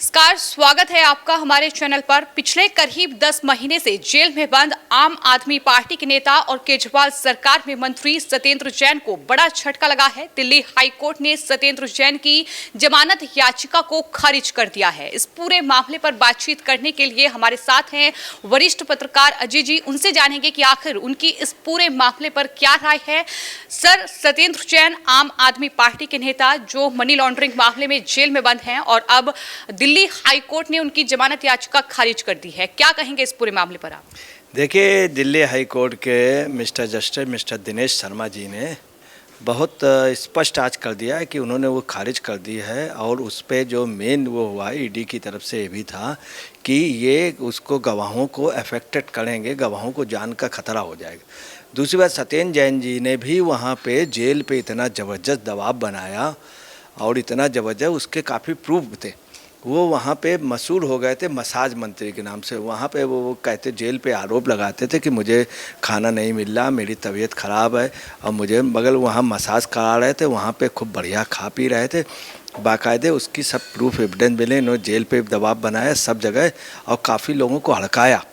नमस्कार, स्वागत है आपका हमारे चैनल पर। पिछले करीब 10 महीने से जेल में बंद आम आदमी पार्टी के नेता और केजरीवाल सरकार में मंत्री सत्येंद्र जैन को बड़ा झटका लगा है। दिल्ली हाई कोर्ट ने सत्येंद्र जैन की जमानत याचिका को खारिज कर दिया है। इस पूरे मामले पर बातचीत करने के लिए हमारे साथ हैं वरिष्ठ पत्रकार अजय जी। उनसे जानेंगे कि आखिर उनकी इस पूरे मामले पर क्या राय है। सर, सत्येंद्र जैन आम आदमी पार्टी के नेता जो मनी लॉन्ड्रिंग मामले में जेल में बंद हैं और अब दिल्ली हाई कोर्ट ने उनकी जमानत याचिका खारिज कर दी है, क्या कहेंगे इस पूरे मामले पर आप? देखिए, दिल्ली हाई कोर्ट के मिस्टर दिनेश शर्मा जी ने बहुत स्पष्ट आज कर दिया है कि उन्होंने वो खारिज कर दी है। और उस पे जो मेन वो हुआ है ईडी की तरफ से ये भी था कि ये उसको गवाहों को अफेक्टेड करेंगे, गवाहों को जान का खतरा हो जाएगा। दूसरी बात, सत्येंद्र जैन जी ने भी वहाँ पे जेल पे इतना ज़बरदस्त दबाव बनाया और इतना ज़बरदस्त उसके काफ़ी प्रूफ थे। वो वहाँ पे मशहूर हो गए थे मसाज मंत्री के नाम से। वहाँ पे वो कहते जेल पे आरोप लगाते थे कि मुझे खाना नहीं मिल रहा, मेरी तबीयत ख़राब है और मुझे, मगर वहाँ मसाज करा रहे थे, वहाँ पे खूब बढ़िया खा पी रहे थे। बाकायदे उसकी सब प्रूफ एविडेंस मिले। इन्होंने जेल पे दबाव बनाया सब जगह और काफ़ी लोगों को हड़काया।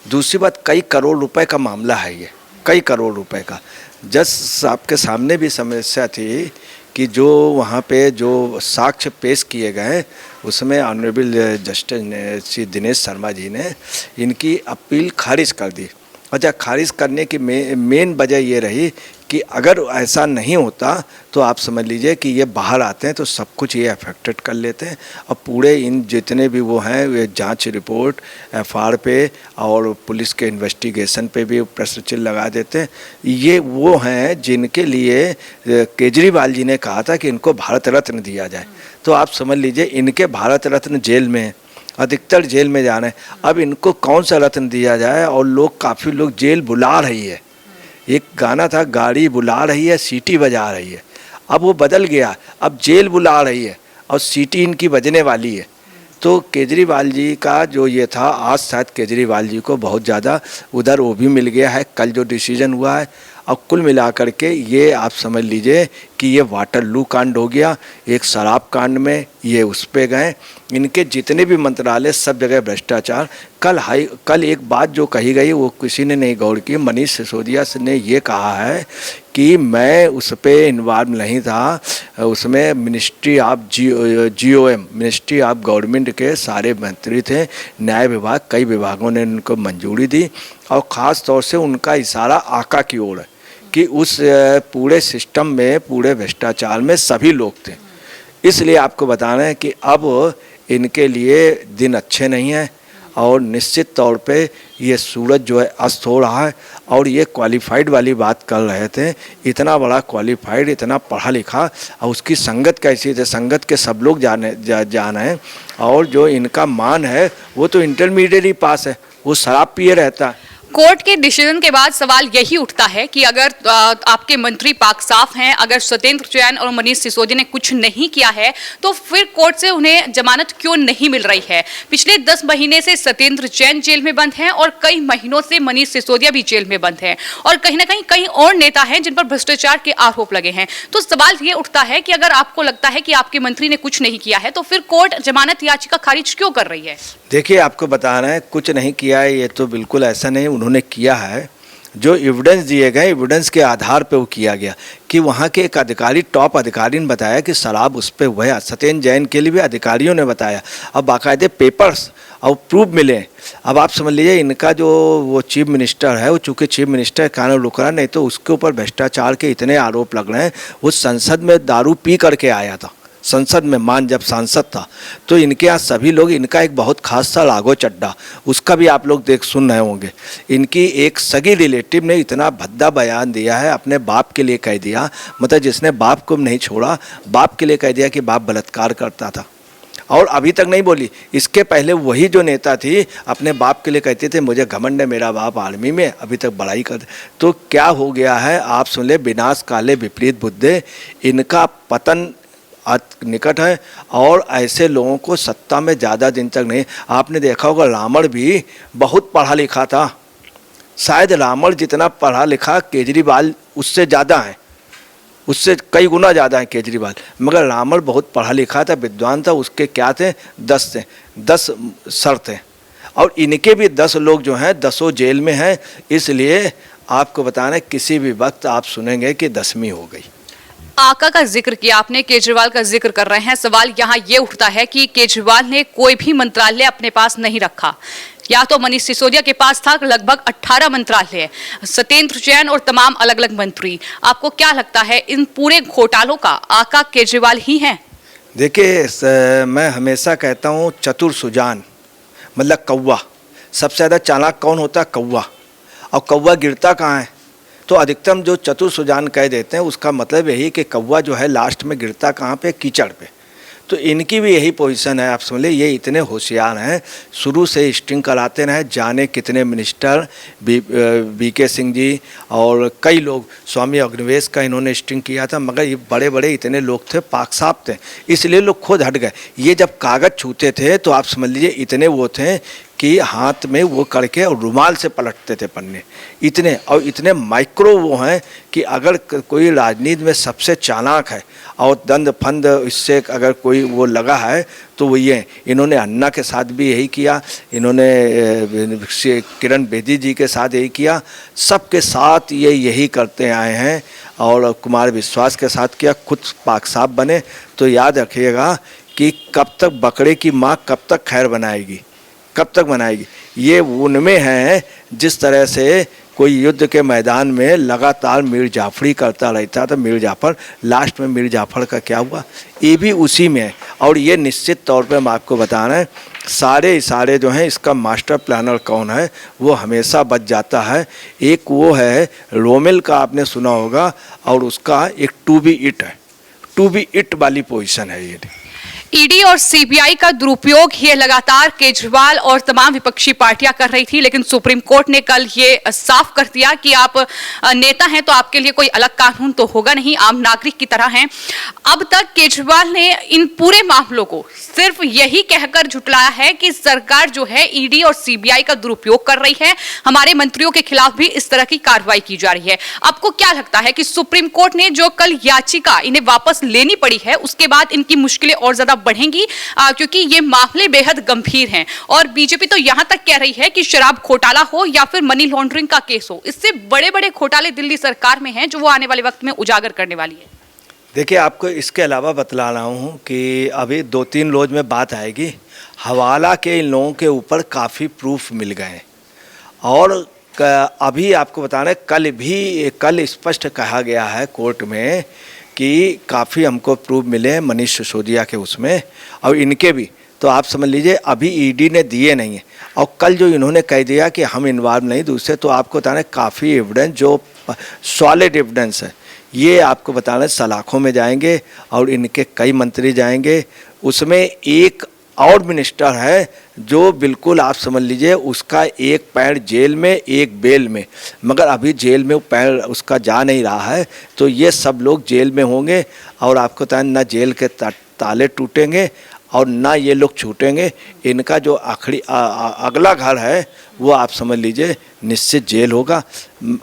दूसरी बात, कई करोड़ रुपए का मामला है ये, कई करोड़ रुपए का। जज साहब के सामने भी समस्या थी कि जो वहाँ पे जो साक्ष्य पेश किए गए उसमें ऑनरेबल जस्टिस दिनेश शर्मा जी ने इनकी अपील खारिज कर दी। अच्छा, खारिज करने की मेन वजह ये रही कि अगर ऐसा नहीं होता तो आप समझ लीजिए कि ये बाहर आते हैं तो सब कुछ ये अफेक्टेड कर लेते हैं और पूरे इन जितने भी वो हैं वे जांच रिपोर्ट एफआर पे और पुलिस के इन्वेस्टिगेशन पे भी प्रश्न चिन्ह लगा देते हैं। ये वो हैं जिनके लिए केजरीवाल जी ने कहा था कि इनको भारत रत्न दिया जाए। तो आप समझ लीजिए इनके भारत रत्न जेल में, अधिकतर जेल में जा रहे हैं। अब इनको कौन सा रत्न दिया जाए? और लोग, काफ़ी लोग जेल बुला रही है। एक गाना था, गाड़ी बुला रही है सीटी बजा रही है, अब वो बदल गया, अब जेल बुला रही है और सीटी इनकी बजने वाली है। तो केजरीवाल जी का जो ये था, आज शायद केजरीवाल जी को बहुत ज़्यादा उधर वो भी मिल गया है कल जो डिसीजन हुआ है। और कुल मिलाकर के ये आप समझ लीजिए कि ये वाटरलू कांड हो गया। एक शराब कांड में ये उस पे गए, इनके जितने भी मंत्रालय सब जगह भ्रष्टाचार। कल एक बात जो कही गई वो किसी ने नहीं गौर की। मनीष सिसोदिया ने ये कहा है कि मैं उस पर इन्वॉल्व नहीं था, उसमें ministry of GOM ministry of government के सारे मंत्री थे, न्याय विभाग, कई विभागों ने उनको मंजूरी दी और ख़ास तौर से उनका इशारा आका की ओर है कि उस पूरे सिस्टम में, पूरे भ्रष्टाचार में सभी लोग थे। इसलिए आपको बताना है कि अब इनके लिए दिन अच्छे नहीं हैं और निश्चित तौर पे ये सूरज जो है अस्त हो रहा है। और ये क्वालिफाइड वाली बात कर रहे थे, इतना बड़ा क्वालिफाइड, इतना पढ़ा लिखा, और उसकी संगत कैसी थी, संगत के सब लोग जान हैं। और जो इनका मान है वो तो इंटरमीडिएट ही पास है, वो शराब पिए रहता है। कोर्ट के डिसीजन के बाद सवाल यही उठता है कि अगर आपके मंत्री पाक साफ हैं, अगर सत्येंद्र जैन और मनीष सिसोदिया ने कुछ नहीं किया है तो फिर कोर्ट से उन्हें जमानत क्यों नहीं मिल रही है? पिछले 10 महीने से सत्येंद्र जैन जेल में बंद हैं और कई महीनों से मनीष सिसोदिया भी जेल में बंद हैं और कहीं ना कहीं कई और नेता हैं जिन पर भ्रष्टाचार के आरोप लगे हैं। तो सवाल ये उठता है कि अगर आपको लगता है कि आपके मंत्री ने कुछ नहीं किया है तो फिर कोर्ट जमानत याचिका खारिज क्यों कर रही है? देखिए, आपको बता रहे हैं कुछ नहीं किया है, ये तो बिल्कुल ऐसा नहीं, उन्होंने किया है। जो एविडेंस दिए गए, एविडेंस के आधार पे वो किया गया कि वहाँ के एक अधिकारी, टॉप अधिकारी ने बताया कि शराब उस पर हुआ है। सत्येंद्र जैन के लिए भी अधिकारियों ने बताया और बाकायदे पेपर्स और प्रूफ मिले। अब आप समझ लीजिए इनका जो वो चीफ मिनिस्टर है, वो चूँकि चीफ मिनिस्टर कानून रुक रहा, नहीं तो उसके ऊपर भ्रष्टाचार के इतने आरोप लग रहे हैं। वो संसद में दारू पी करके आया था, संसद में मान जब सांसद था। तो इनके यहाँ सभी लोग, इनका एक बहुत खास सा लागो चड्डा, उसका भी आप लोग सुन रहे होंगे। इनकी एक सगी रिलेटिव ने इतना भद्दा बयान दिया है, अपने बाप के लिए कह दिया, मतलब जिसने बाप को नहीं छोड़ा, बाप के लिए कह दिया कि बाप बलात्कार करता था। और अभी तक नहीं बोली। इसके पहले वही जो नेता थी अपने बाप के लिए कहते थे मुझे घमंड है, मेरा बाप आर्मी में, अभी तक बड़ाई कर। तो क्या हो गया है आप सुन ले, विनाश काले विपरीत बुद्धे, इनका पतन निकट है। और ऐसे लोगों को सत्ता में ज़्यादा दिन तक नहीं। आपने देखा होगा रावण भी बहुत पढ़ा लिखा था, शायद रावण जितना पढ़ा लिखा केजरीवाल उससे ज़्यादा है। उससे कई गुना ज़्यादा है केजरीवाल। मगर रामल बहुत पढ़ा लिखा था, विद्वान था, उसके क्या थे 10 थे, 10 सर थे, और इनके भी 10 लोग जो हैं 10 जेल में हैं। इसलिए आपको बताना किसी भी वक्त आप सुनेंगे कि 10वीं हो गई। आका का जिक्र किया आपने, केजरीवाल का जिक्र कर रहे हैं। सवाल यहाँ ये उठता है कि केजरीवाल ने कोई भी मंत्रालय अपने पास नहीं रखा। या तो मनीष सिसोदिया के पास था लगभग 18 मंत्रालय, सत्येंद्र जैन और तमाम अलग अलग मंत्री। आपको क्या लगता है इन पूरे घोटालों का आका केजरीवाल ही है? देखिए, मैं हमेशा कहता हूँ चतुर सुजान मतलब कौवा। सबसे ज़्यादा चालाक कौन होता है? कौवा। और कौवा गिरता कहाँ है? तो अधिकतम जो चतुर सुजान कह देते हैं उसका मतलब यही कि कौवा जो है लास्ट में गिरता कहाँ पे? कीचड़ पे। तो इनकी भी यही पोजीशन है। आप समझ लीजिए ये इतने होशियार हैं, शुरू से स्टिंग कराते रहे, जाने कितने मिनिस्टर, बीके सिंह जी और कई लोग, स्वामी अग्निवेश का इन्होंने स्टिंग किया था, मगर ये बड़े बड़े इतने लोग थे, पाक साफ थे, इसलिए लोग खुद हट गए। ये जब कागज़ छूते थे तो आप समझ लीजिए इतने वो थे कि हाथ में वो करके और रुमाल से पलटते थे पन्ने, इतने। और इतने माइक्रो वो हैं कि अगर कोई राजनीति में सबसे चालाक है और दंड फंद इससे अगर कोई वो लगा है तो वो ये। इन्होंने अन्ना के साथ भी यही किया, इन्होंने किरण बेदी जी के साथ यही किया, सबके साथ ये यही करते आए हैं। और कुमार विश्वास के साथ किया, खुद पाक साफ बने। तो याद रखिएगा कि कब तक बकरे की माँ कब तक खैर बनाएगी, कब तक बनाएगी। ये उनमें है जिस तरह से कोई युद्ध के मैदान में लगातार मीर जाफरी करता रहता था। मीर जाफर, लास्ट में मीर जाफर का क्या हुआ? ये भी उसी में है। और ये निश्चित तौर पे हम आपको बता रहे हैं, सारे इशारे जो हैं, इसका मास्टर प्लानर कौन है वो हमेशा बच जाता है। एक वो है रोमेल का, आपने सुना होगा, और उसका एक टू बी इट है, टू बी इट वाली पोजीशन है ये। ईडी और सीबीआई का दुरुपयोग ये लगातार केजरीवाल और तमाम विपक्षी पार्टियां कर रही थी, लेकिन सुप्रीम कोर्ट ने कल ये साफ कर दिया कि आप नेता हैं तो आपके लिए कोई अलग कानून तो होगा नहीं, आम नागरिक की तरह हैं। अब तक केजरीवाल ने इन पूरे मामलों को सिर्फ यही कहकर झुटलाया है कि सरकार जो है ईडी और सीबीआई का दुरुपयोग कर रही है, हमारे मंत्रियों के खिलाफ भी इस तरह की कार्रवाई की जा रही है। आपको क्या लगता है कि सुप्रीम कोर्ट ने जो कल याचिका इन्हें वापस लेनी पड़ी है उसके बाद इनकी मुश्किलें और ज्यादा बढ़ेंगी? क्योंकि ये मामले बेहद गंभीर हैं और बीजेपी तो यहां तक कह रही है कि शराब घोटाला हो या फिर मनी लॉन्ड्रिंग का केस हो, इससे बड़े बड़े घोटाले दिल्ली सरकार में हैं जो वो आने वाले वक्त में उजागर करने वाली है। देखिए, आपको इसके अलावा बतला रहा हूँ कि अभी 2-3 रोज में बात आएगी, हवाला के इन लोगों के ऊपर काफ़ी प्रूफ मिल गए। और अभी आपको बता रहे कल स्पष्ट कहा गया है कोर्ट में कि काफ़ी हमको प्रूफ मिले हैं मनीष सिसोदिया के उसमें, और इनके भी। तो आप समझ लीजिए अभी ईडी ने दिए नहीं है, और कल जो इन्होंने कह दिया कि हम इन्वॉल्व नहीं दूसरे, तो आपको बता रहे काफ़ी एविडेंस जो सॉलिड एविडेंस है, ये आपको बता रहे सलाखों में जाएंगे और इनके कई मंत्री जाएंगे। उसमें एक और मिनिस्टर है जो बिल्कुल आप समझ लीजिए उसका एक पैर जेल में एक बेल में, मगर अभी जेल में पैर उसका जा नहीं रहा है। तो ये सब लोग जेल में होंगे और आपको पता है न जेल के ताले टूटेंगे और ना ये लोग छूटेंगे। इनका जो आखिरी अगला घर है वो आप समझ लीजिए निश्चित जेल होगा।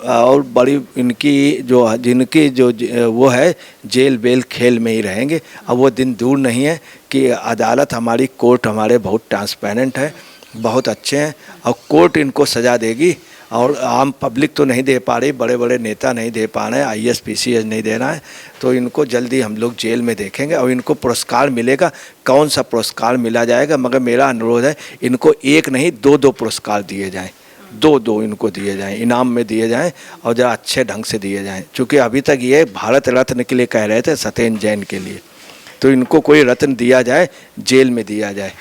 और बड़ी जिनकी जो वो है जेल बेल खेल में ही रहेंगे। अब वो दिन दूर नहीं है कि अदालत हमारी, कोर्ट हमारे बहुत ट्रांसपेरेंट है, बहुत अच्छे हैं, और कोर्ट इनको सज़ा देगी। और आम पब्लिक तो नहीं दे पा रही, बड़े बड़े नेता नहीं दे पा रहे हैं, IAS PCS नहीं दे रहा है, तो इनको जल्दी हम लोग जेल में देखेंगे और इनको पुरस्कार मिलेगा। कौन सा पुरस्कार मिला जाएगा, मगर मेरा अनुरोध है इनको एक नहीं 2-2 पुरस्कार दिए जाएं, 2-2 इनको दिए जाएं, इनाम में दिए जाएं और ज़रा अच्छे ढंग से दिए जाएं। चूँकि अभी तक ये भारत रत्न के लिए कह रहे थे, सत्येंद्र जैन के लिए, तो इनको कोई रत्न दिया जाए, जेल में दिया जाए।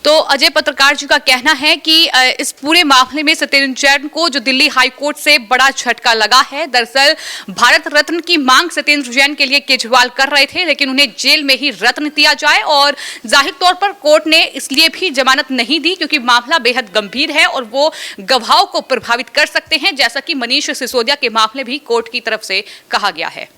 तो अजय पत्रकार जी का कहना है कि इस पूरे मामले में सत्येंद्र जैन को जो दिल्ली हाई कोर्ट से बड़ा झटका लगा है। दरअसल भारत रत्न की मांग सत्येंद्र जैन के लिए केजरीवाल कर रहे थे, लेकिन उन्हें जेल में ही रत्न दिया जाए, और जाहिर तौर पर कोर्ट ने इसलिए भी जमानत नहीं दी क्योंकि मामला बेहद गंभीर है और वो गवाहों को प्रभावित कर सकते हैं, जैसा कि मनीष सिसोदिया के मामले भी कोर्ट की तरफ से कहा गया है।